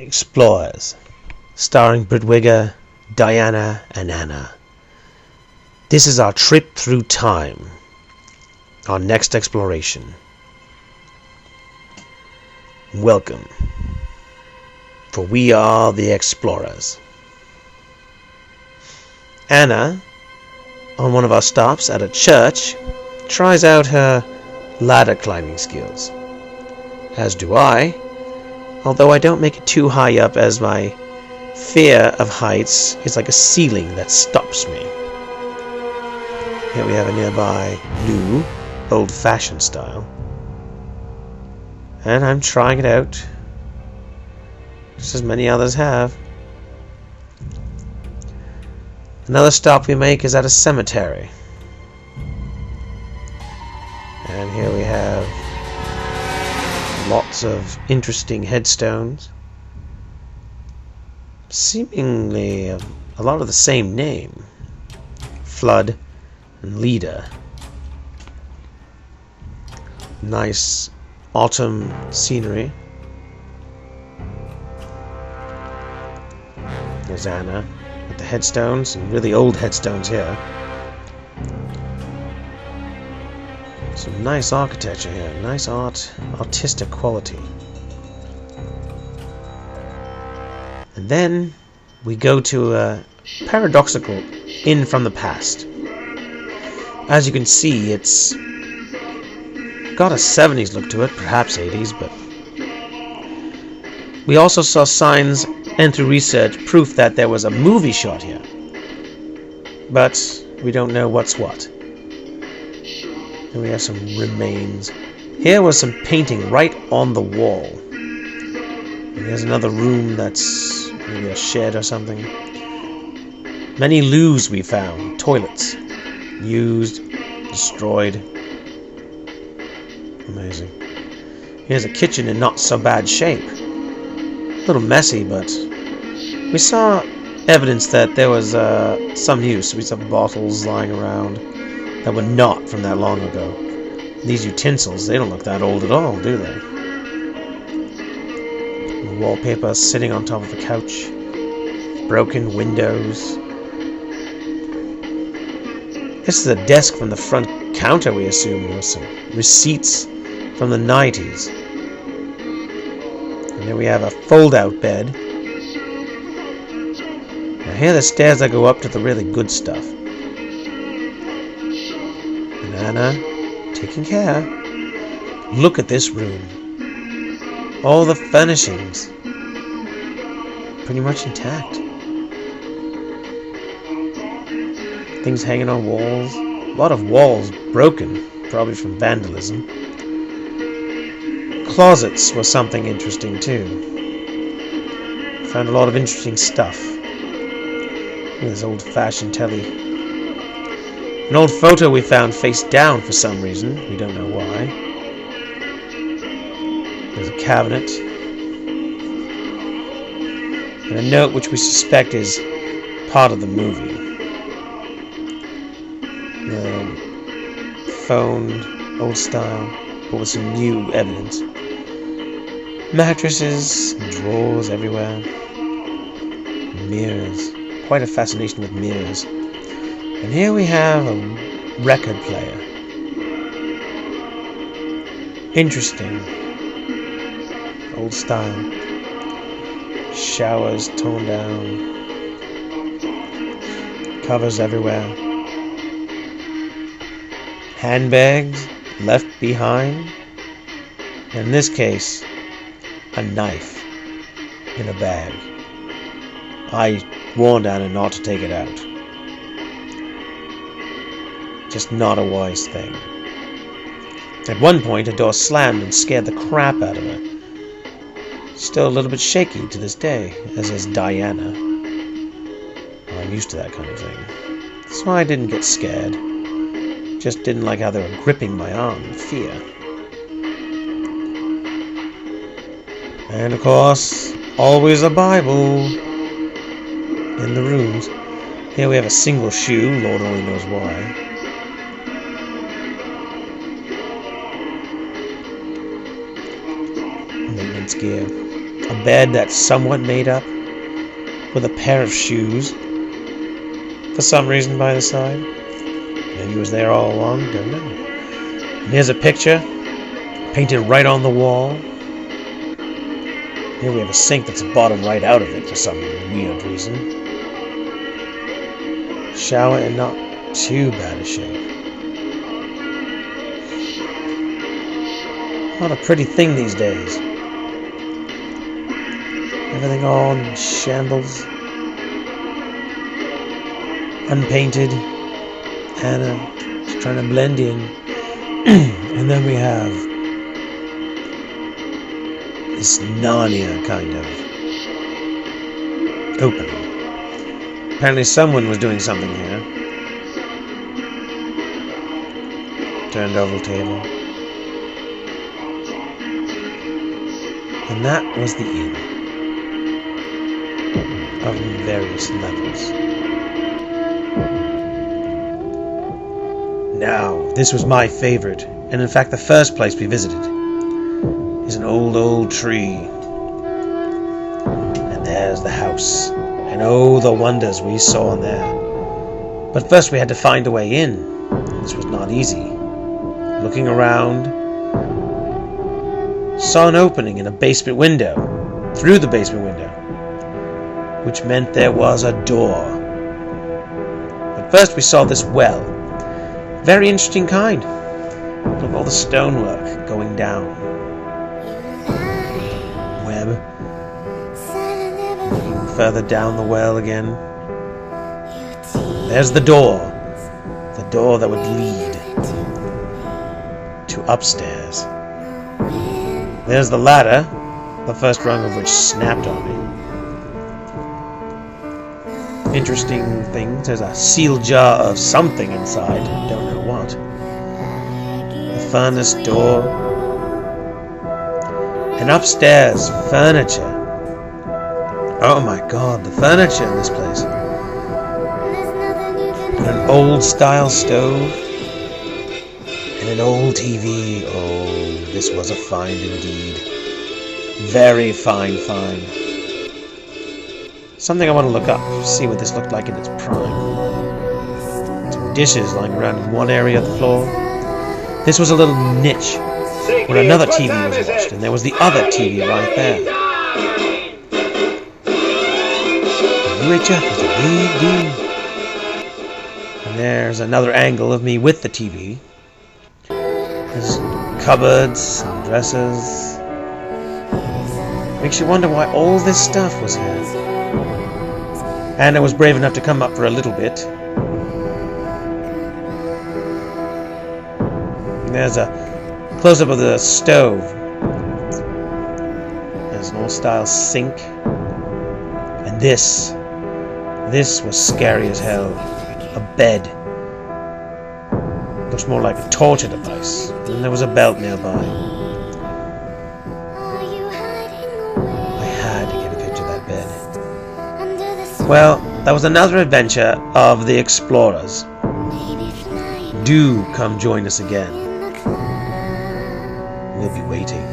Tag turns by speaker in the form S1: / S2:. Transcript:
S1: Explorers, starring Britwigger, Diana, and Anna. This is our trip through time, our next exploration. Welcome, for we are the explorers. Anna, on one of our stops at a church, tries out her ladder climbing skills. As do I, although I don't make it too high up, as my fear of heights is like a ceiling that stops me. Here we have a nearby new, old-fashioned style. And I'm trying it out, just as many others have. Another stop we make is at a cemetery. And here we have lots of interesting headstones. Seemingly a lot of the same name. Flood and Leader. Nice autumn scenery. There's Anna with the headstones, and really old headstones here. Some nice architecture here, nice artistic quality. And then we go to a paradoxical inn from the past. As you can see, it's got a 70s look to it, perhaps 80s, but we also saw signs and through research proof that there was a movie shot here. But we don't know what's what. And we have some remains. Here was some painting right on the wall. And here's another room that's maybe a shed or something. Many loos we found. Toilets. Used. Destroyed. Amazing. Here's a kitchen in not so bad shape. A little messy, but we saw evidence that there was some use. We saw bottles lying around that were not from that long ago. These utensils, they don't look that old at all, do they? The wallpaper sitting on top of the couch. Broken windows. This is a desk from the front counter, we assume. There were some receipts from the 90s. And then we have a fold-out bed. Now here are the stairs that go up to the really good stuff. Anna, taking care. Look at this room. All the furnishings pretty much intact. Things hanging on walls. A lot of walls broken, probably from vandalism. Closets were something interesting too. Found a lot of interesting stuff. This old-fashioned telly. An old photo we found face down for some reason. We don't know why. There's a cabinet. And a note which we suspect is part of the movie. The phone, old style, but with some new evidence. Mattresses, drawers everywhere. Mirrors. Quite a fascination with mirrors. And here we have a record player. Interesting. Old style. Showers torn down. Covers everywhere. Handbags left behind. In this case, a knife in a bag. I warned Anna not to take it out. Just not a wise thing. At one point, a door slammed and scared the crap out of her. Still a little bit shaky to this day, as is Diana. Well, I'm used to that kind of thing. So I didn't get scared. Just didn't like how they were gripping my arm in fear. And of course, always a Bible in the rooms. Here we have a single shoe, Lord only knows why. Maintenance gear. A bed that's somewhat made up, with a pair of shoes, for some reason, by the side. Maybe he was there all along, don't know. And here's a picture, painted right on the wall. Here we have a sink that's bottom right out of it for some weird reason. Shower in not too bad a shape. Not a pretty thing these days. Everything all in shambles. Unpainted. Hannah is trying to blend in. And then we have this Narnia kind of opening. Apparently someone was doing something here. Turned oval table. And that was the inn. Of various levels. Now, this was my favorite, and in fact the first place we visited, is an old tree. And there's the house, and oh, the wonders we saw in there. But first we had to find a way in. This was not easy. Looking around, saw an opening in a basement window, through the basement window, which meant there was a door. But first we saw this well. Very interesting kind. Look at all the stonework going down. Web. Looking further down the well again. There's the door. The door that would lead to upstairs. There's the ladder, the first rung of which snapped on me. Interesting things. There's a sealed jar of something inside. Don't know what. The furnace door. And upstairs, furniture. Oh my god, the furniture in this place. An old style stove. And an old TV. Oh, this was a find indeed. Very fine find. Something I want to look up, see what this looked like in its prime. Some dishes lying around in one area of the floor. This was a little niche where another TV was watched, and there was the other TV right there. UHF is a big deal. And there's another angle of me with the TV. There's cupboards and dressers. Makes you wonder why all this stuff was here. And I was brave enough to come up for a little bit. And there's a close-up of the stove. There's an old-style sink. And this was scary as hell. A bed. Looks more like a torture device. And there was a belt nearby. I had to get a picture of that bed. Well, that was another adventure of the explorers. Do come join us again. We'll be waiting.